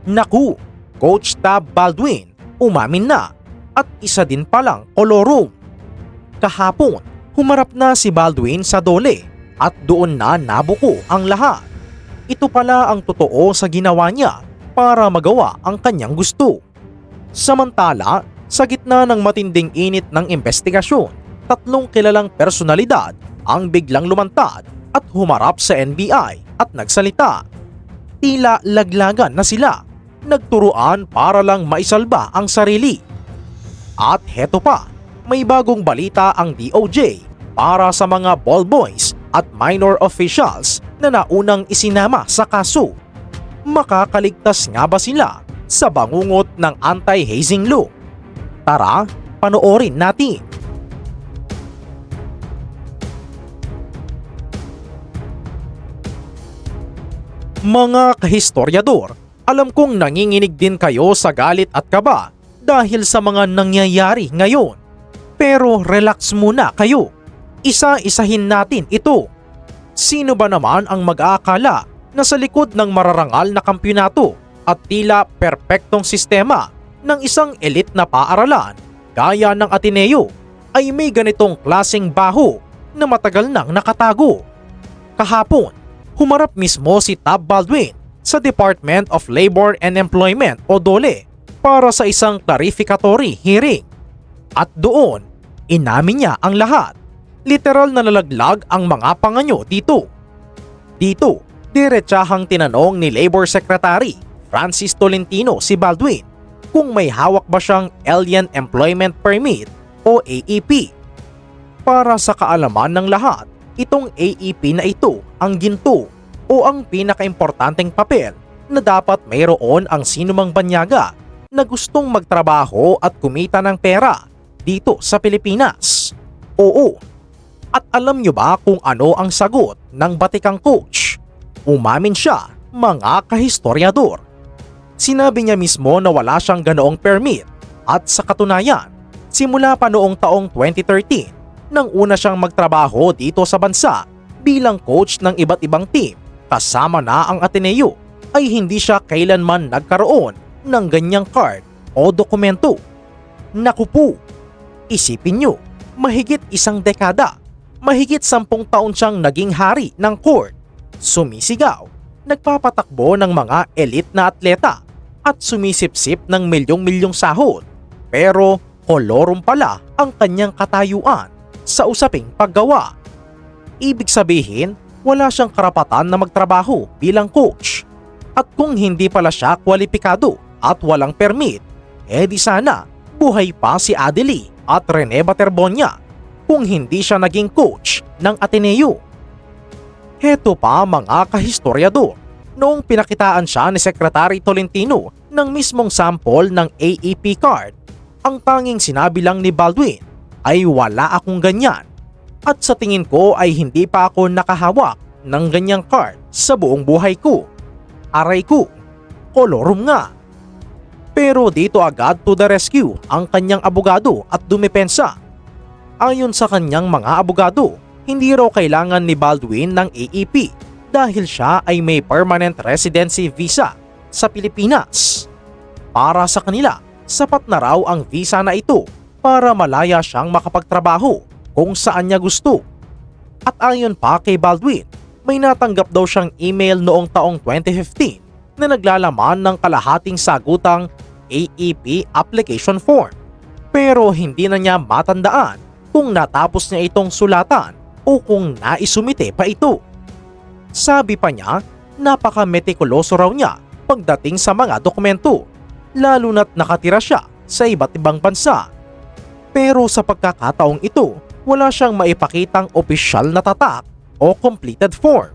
Naku, Coach Tab Baldwin umamin na at isa din palang kolorum. Kahapon, humarap na si Baldwin sa DOLE at doon na nabuko ang lahat. Ito pala ang totoo sa ginawa niya para magawa ang kanyang gusto. Samantala, sa gitna ng matinding init ng investigasyon, tatlong kilalang personalidad ang biglang lumantad at humarap sa NBI at nagsalita. Tila laglagan na sila, nagturuan para lang maisalba ang sarili. At heto pa, may bagong balita ang DOJ para sa mga ball boys at minor officials na naunang isinama sa kaso. Makakaligtas nga ba sila sa bangungot ng anti-hazing law? Tara, panoorin natin. Mga kahistoryador, alam kong nanginginig din kayo sa galit at kaba dahil sa mga nangyayari ngayon. Pero relax muna kayo. Isa-isahin natin ito. Sino ba naman ang mag-aakala na sa likod ng mararangal na kampyonato at tila perpektong sistema ng isang elite na paaralan gaya ng Ateneo ay may ganitong klaseng baho na matagal nang nakatago? Kahapon, humarap mismo si Tab Baldwin sa Department of Labor and Employment o DOLE para sa isang clarificatory hearing. At doon, inamin niya ang lahat. Literal na nalaglag ang mga panganyo dito. Dito, diretsahang tinanong ni Labor Secretary Francis Tolentino si Baldwin kung may hawak ba siyang Alien Employment Permit o AEP. Para sa kaalaman ng lahat, itong AEP na ito ang ginto o ang pinakaimportanteng papel na dapat mayroon ang sinumang banyaga na gustong magtrabaho at kumita ng pera dito sa Pilipinas. Oo. At alam nyo ba kung ano ang sagot ng batikang coach? Umamin siya, mga kahistoryador. Sinabi niya mismo na wala siyang ganoong permit at sa katunayan, simula pa noong taong 2013 nang una siyang magtrabaho dito sa bansa bilang coach ng iba't ibang team kasama na ang Ateneo ay hindi siya kailanman nagkaroon ng ganyang card o dokumento. Naku po, isipin nyo, mahigit isang dekada, mahigit 10 taon siyang naging hari ng court, sumisigaw, nagpapatakbo ng mga elite na atleta at sumisipsip ng milyong-milyong sahod. Pero kolorum pala ang kanyang katayuan sa usaping paggawa. Ibig sabihin, wala siyang karapatan na magtrabaho bilang coach. At kung hindi pala siya kwalipikado at walang permit, di sana buhay pa si Adely at Rene Baterbonia kung hindi siya naging coach ng Ateneo. Heto pa mga kahistoryador, noong pinakitaan siya ni Secretary Tolentino ng mismong sample ng AEP card, ang tanging sinabi lang ni Baldwin ay wala akong ganyan at sa tingin ko ay hindi pa ako nakahawak ng ganyang card sa buong buhay ko. Aray ko, kolorum nga. Pero dito agad to the rescue ang kanyang abogado at dumepensa. Ayon sa kanyang mga abogado, hindi raw kailangan ni Baldwin ng AEP dahil siya ay may permanent residency visa sa Pilipinas. Para sa kanila, sapat na raw ang visa na ito para malaya siyang makapagtrabaho kung saan niya gusto. At ayon pa kay Baldwin, may natanggap daw siyang email noong taong 2015 na naglalaman ng kalahating sagutang AEP application form. Pero hindi na niya matandaan kung natapos niya itong sulatan o kung naisumite pa ito. Sabi pa niya, napaka-metikuloso raw niya pagdating sa mga dokumento, lalo na't nakatira siya sa iba't ibang bansa. Pero sa pagkakataong ito, wala siyang maipakitang opisyal na tatak o completed form.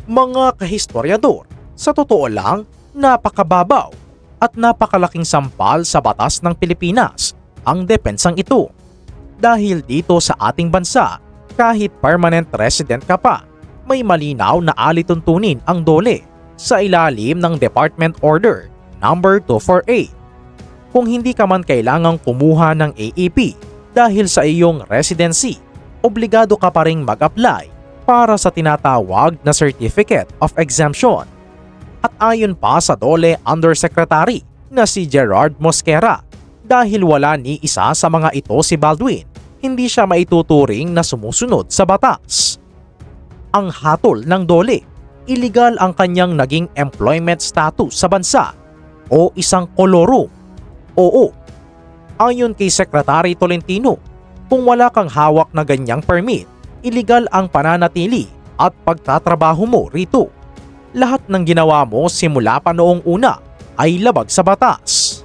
Mga kahistoryador, sa totoo lang, napakababaw at napakalaking sampal sa batas ng Pilipinas ang depensang ito. Dahil dito sa ating bansa, kahit permanent resident ka pa, may malinaw na alituntunin ang DOLE sa ilalim ng Department Order number 248. Kung hindi ka man kailangang kumuha ng AEP dahil sa iyong residency, obligado ka pa ring mag-apply para sa tinatawag na Certificate of Exemption. At ayon pa sa DOLE Undersecretary na si Gerard Mosquera, dahil wala ni isa sa mga ito si Baldwin, hindi siya maituturing na sumusunod sa batas. Ang hatol ng DOLE, illegal ang kanyang naging employment status sa bansa o isang koloro. Oo, ayon kay Secretary Tolentino, kung wala kang hawak na ganyang permit, illegal ang pananatili at pagtatrabaho mo rito. Lahat ng ginawa mo simula pa noong una ay labag sa batas.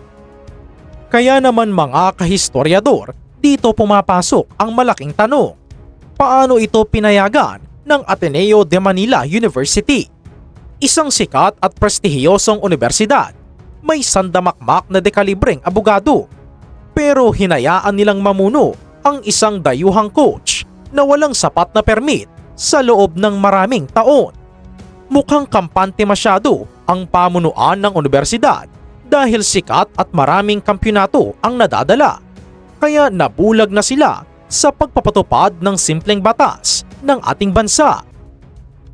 Kaya naman mga kahistoryador, dito pumapasok ang malaking tanong. Paano ito pinayagan ng Ateneo de Manila University? Isang sikat at prestihiyosong universidad, may sandamakmak na dekalibreng abogado. Pero hinayaan nilang mamuno ang isang dayuhang coach na walang sapat na permit sa loob ng maraming taon. Mukhang kampante masyado ang pamunuan ng universidad dahil sikat at maraming kampyonato ang nadadala. Kaya nabulag na sila sa pagpapatupad ng simpleng batas ng ating bansa.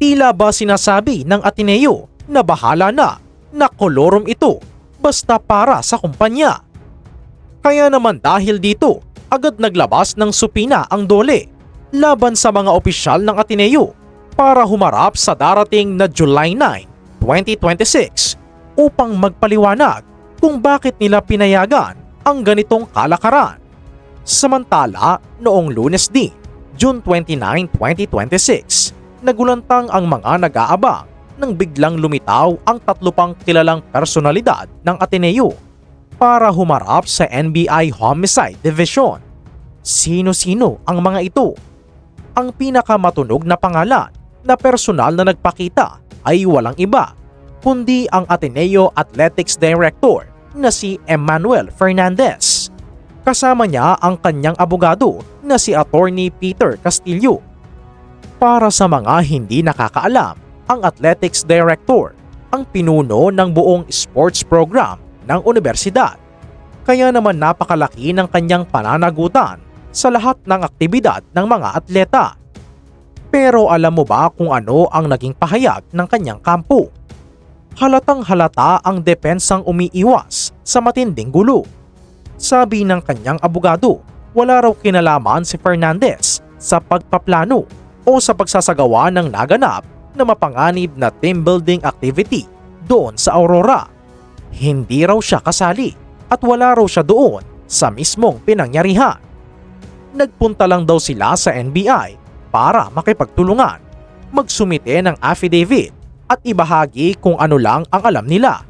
Tila ba sinasabi ng Ateneo na bahala na kolorum ito basta para sa kumpanya? Kaya naman dahil dito, agad naglabas ng supina ang DOLE laban sa mga opisyal ng Ateneo para humarap sa darating na July 9, 2026 upang magpaliwanag kung bakit nila pinayagan ang ganitong kalakaran. Samantala, noong Lunes din, June 29, 2026, nagulantang ang mga nag-aabang nang biglang lumitaw ang 3 pang kilalang personalidad ng Ateneo para humarap sa NBI Homicide Division. Sino-sino ang mga ito? Ang pinakamatunog na pangalan na personal na nagpakita ay walang iba kundi ang Ateneo Athletics Director na si Emmanuel Fernandez. Kasama niya ang kanyang abogado na si Attorney Peter Castillo. Para sa mga hindi nakakaalam, ang Athletics Director ang pinuno ng buong sports program ng universidad. Kaya naman napakalaki ng kanyang pananagutan sa lahat ng aktibidad ng mga atleta. Pero alam mo ba kung ano ang naging pahayag ng kanyang kampo? Halatang halata ang depensang umiiwas sa matinding gulo. Sabi ng kanyang abogado, wala raw kinalaman si Fernandez sa pagpaplano o sa pagsasagawa ng naganap na mapanganib na team building activity doon sa Aurora. Hindi raw siya kasali at wala raw siya doon sa mismong pinangyarihan. Nagpunta lang daw sila sa NBI para makipagtulungan, magsumite ng affidavit at ibahagi kung ano lang ang alam nila.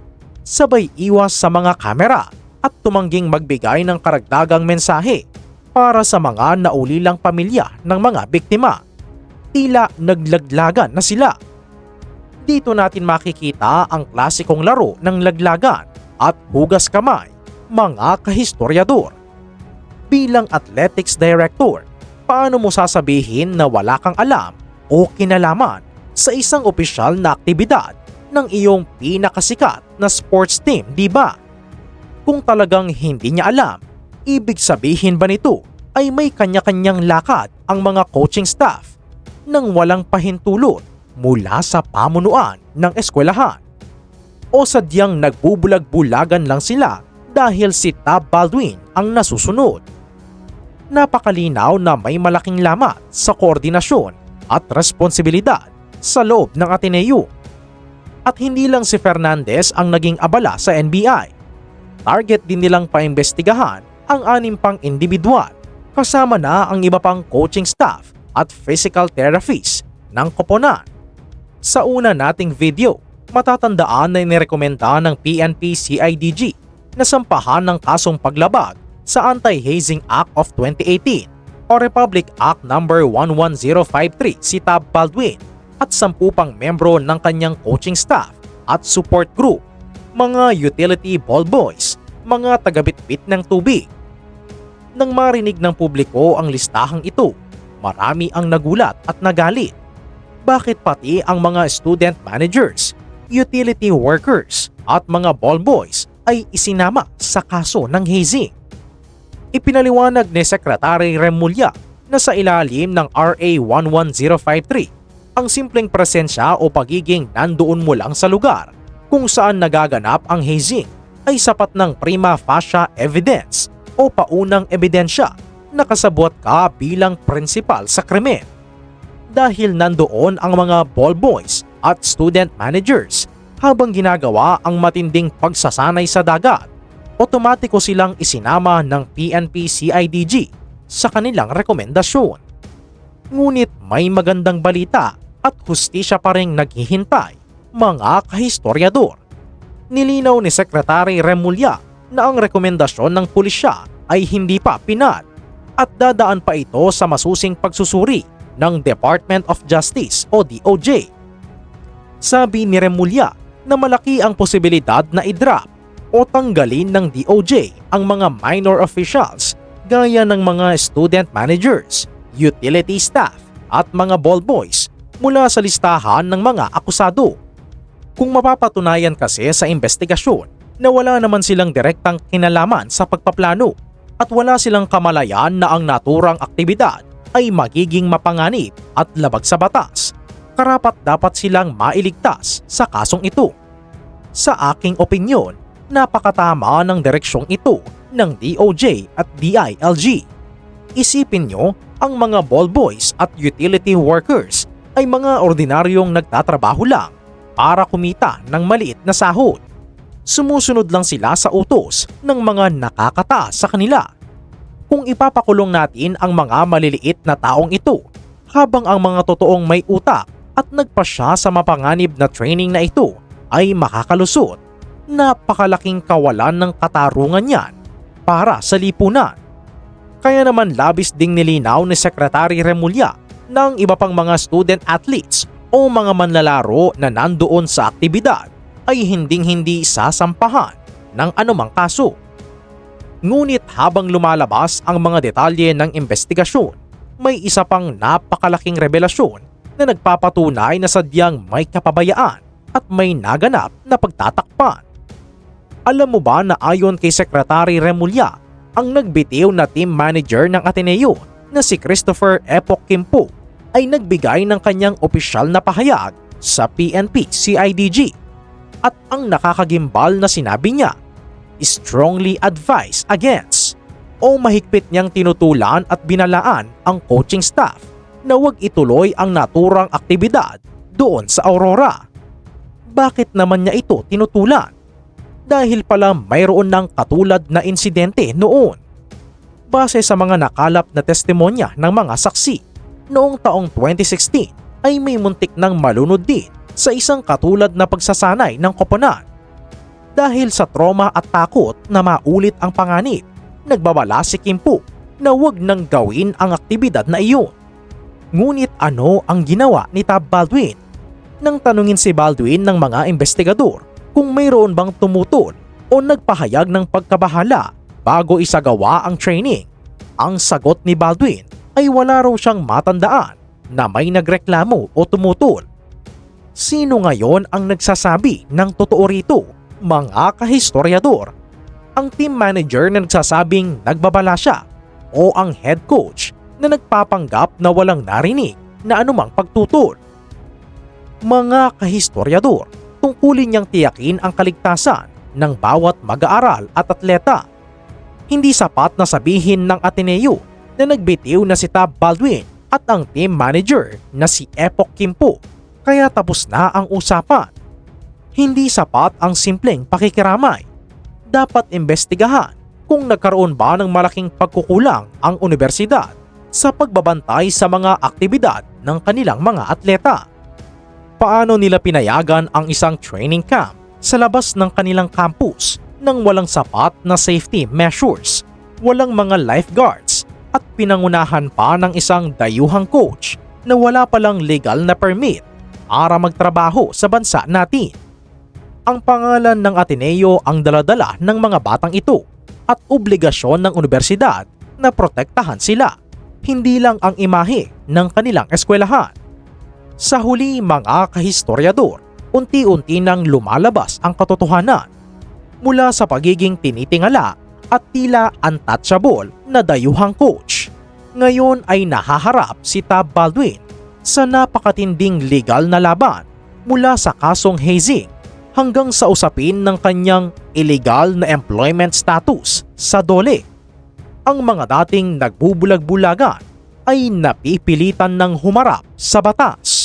Sabay iwas sa mga kamera at tumangging magbigay ng karagdagang mensahe para sa mga naulilang pamilya ng mga biktima. Tila naglaglagan na sila. Dito natin makikita ang klasikong laro ng laglagan at hugas kamay, mga kahistoryador. Bilang athletics director, paano mo sasabihin na wala kang alam o kinalaman sa isang opisyal na aktibidad ng iyong pinakasikat na sports team, di ba? Kung talagang hindi niya alam, ibig sabihin ba nito ay may kanya-kanyang lakad ang mga coaching staff nang walang pahintulot mula sa pamunuan ng eskwelahan? O sadyang nagbubulag-bulagan lang sila dahil si Tab Baldwin ang nasusunod? Napakalinaw na may malaking lamat sa koordinasyon at responsibilidad sa loob ng Ateneo. At hindi lang si Fernandez ang naging abala sa NBI. Target din nilang paimbestigahan ang 6 pang individual, kasama na ang iba pang coaching staff at physical therapists ng koponan. Sa una nating video, matatandaan na inirekomenda ng PNP-CIDG na sampahan ng kasong paglabag sa Anti-Hazing Act of 2018 o Republic Act No. 11053 si Tab Baldwin at 10 pang membro ng kanyang coaching staff at support group, mga utility ball boys, mga tagabitbit ng tubig. Nang marinig ng publiko ang listahang ito, marami ang nagulat at nagalit. Bakit pati ang mga student managers, utility workers at mga ball boys ay isinama sa kaso ng hazing? Ipinaliwanag ni Secretary Remulla na sa ilalim ng RA 11053, ang simpleng presensya o pagiging nandoon mo lang sa lugar kung saan nagaganap ang hazing ay sapat ng prima facie evidence o paunang ebidensya na kasabwat ka bilang prinsipal sa krimen. Dahil nandoon ang mga ball boys at student managers habang ginagawa ang matinding pagsasanay sa dagat, otomatiko silang isinama ng PNP-CIDG sa kanilang rekomendasyon. Ngunit may magandang balita at hustisya pa ring naghihintay, mga kahistoryador. Nilinaw ni Secretary Remulla na ang rekomendasyon ng pulisya ay hindi pa pinal at dadaan pa ito sa masusing pagsusuri ng Department of Justice o DOJ. Sabi ni Remulla na malaki ang posibilidad na i-drop o tanggalin ng DOJ ang mga minor officials gaya ng mga student managers, utility staff at mga ball boys mula sa listahan ng mga akusado. Kung mapapatunayan kasi sa investigasyon na wala naman silang direktang kinalaman sa pagpaplano at wala silang kamalayan na ang naturang aktibidad ay magiging mapanganib at labag sa batas, karapat-dapat silang mailigtas sa kasong ito. Sa aking opinyon, napakatama ng direksyong ito ng DOJ at DILG. Isipin nyo, ang mga ball boys at utility workers ay mga ordinaryong nagtatrabaho lang para kumita ng maliit na sahod. Sumusunod lang sila sa utos ng mga nakakataas sa kanila. Kung ipapakulong natin ang mga maliliit na taong ito habang ang mga totoong may utak at nagpasya sa mapanganib na training na ito ay makakalusot, napakalaking kawalan ng katarungan yan para sa lipunan. Kaya naman labis ding nilinaw ni Secretary Remulla ng iba pang mga student athletes o mga manlalaro na nandoon sa aktibidad ay hinding-hindi sasampahan ng anumang kaso. Ngunit habang lumalabas ang mga detalye ng investigasyon, may isa pang napakalaking revelasyon na nagpapatunay na sadyang may kapabayaan at may naganap na pagtatakpan. Alam mo ba na ayon kay Secretary Remulla, ang nagbitiw na team manager ng Ateneo na si Christopher Epoch Kimpo ay nagbigay ng kanyang opisyal na pahayag sa PNP-CIDG at ang nakakagimbal na sinabi niya, strongly advise against o mahigpit niyang tinutulan at binalaan ang coaching staff na huwag ituloy ang naturang aktibidad doon sa Aurora. Bakit naman niya ito tinutulan? Dahil pala mayroon ng katulad na insidente noon. Base sa mga nakalap na testimonya ng mga saksi, noong taong 2016 ay may muntik ng malunod din sa isang katulad na pagsasanay ng koponan. Dahil sa trauma at takot na maulit ang panganib, nagbabala si Kimpo na huwag nang gawin ang aktibidad na iyon. Ngunit ano ang ginawa ni Tab Baldwin? Nang tanungin si Baldwin ng mga investigador kung mayroon bang tumutol o nagpahayag ng pagkabahala bago isagawa ang training, ang sagot ni Baldwin ay wala raw siyang matandaan na may nagreklamo o tumutol. Sino ngayon ang nagsasabi ng totoo rito, mga kahistoryador? Ang team manager na nagsasabing nagbabala siya o ang head coach na nagpapanggap na walang narinig na anumang pagtutol? Mga kahistoryador, tungkulin niyang tiyakin ang kaligtasan ng bawat mag-aaral at atleta. Hindi sapat na sabihin ng Ateneo na nagbitiw na si Tab Baldwin at ang team manager na si Epoch Kimpo kaya tapos na ang usapan. Hindi sapat ang simpleng pakikiramay. Dapat imbestigahan kung nagkaroon ba ng malaking pagkukulang ang universidad sa pagbabantay sa mga aktibidad ng kanilang mga atleta. Paano nila pinayagan ang isang training camp sa labas ng kanilang campus nang walang sapat na safety measures, walang mga lifeguards at pinangunahan pa ng isang dayuhang coach na wala palang legal na permit para magtrabaho sa bansa natin? Ang pangalan ng Ateneo ang daladala ng mga batang ito at obligasyon ng universidad na protektahan sila, hindi lang ang imahe ng kanilang eskwelahan. Sa huli, mga kahistoryador, unti-unti nang lumalabas ang katotohanan mula sa pagiging tinitingala at tila untouchable na dayuhang coach. Ngayon ay nahaharap si Tab Baldwin sa napakatinding legal na laban mula sa kasong hazing hanggang sa usapin ng kanyang illegal na employment status sa DOLE. Ang mga dating nagbubulag-bulagan ay napipilitan ng humarap sa batas.